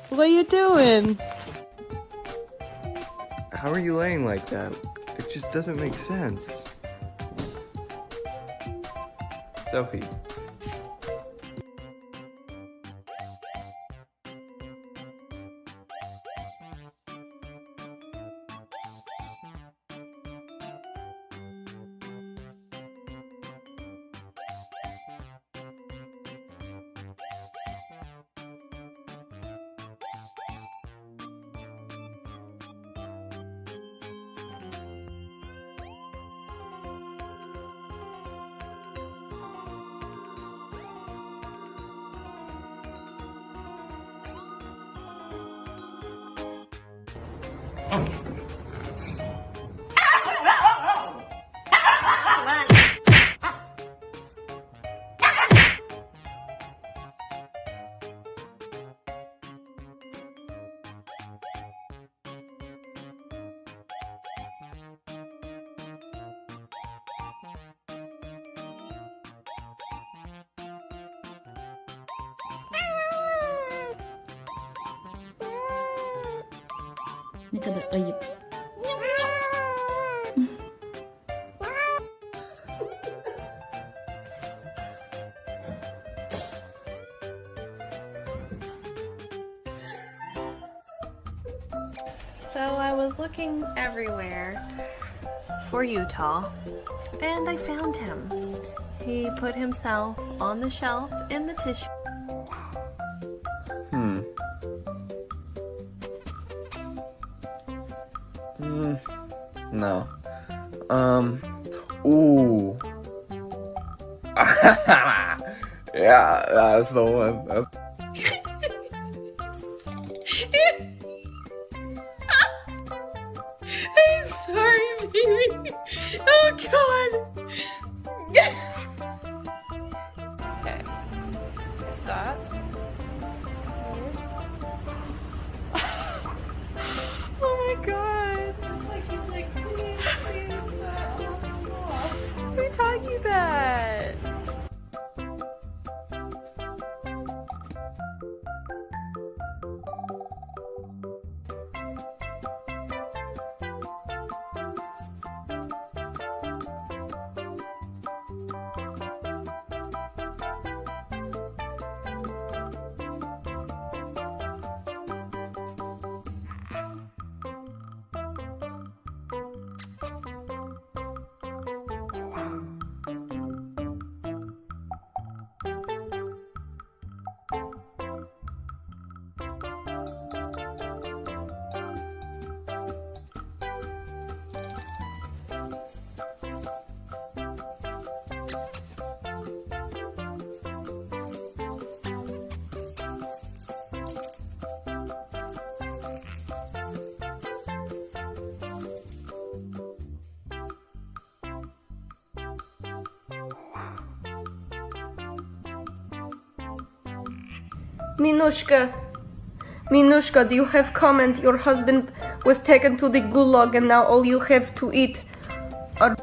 What are you doing? How are you laying like that? It just doesn't make sense. Sophie. Nakadakayip. So I was looking everywhere for Utah, and I found him. He put himself on the shelf in the tissue. No. Ooh. Yeah, that's the one. I'm sorry, baby. Oh, God. Okay. Stop. Oh, my God. It's like he's like, please, who taught you that? Minushka, do you have comment? Your husband was taken to the gulag and now all you have to eat are...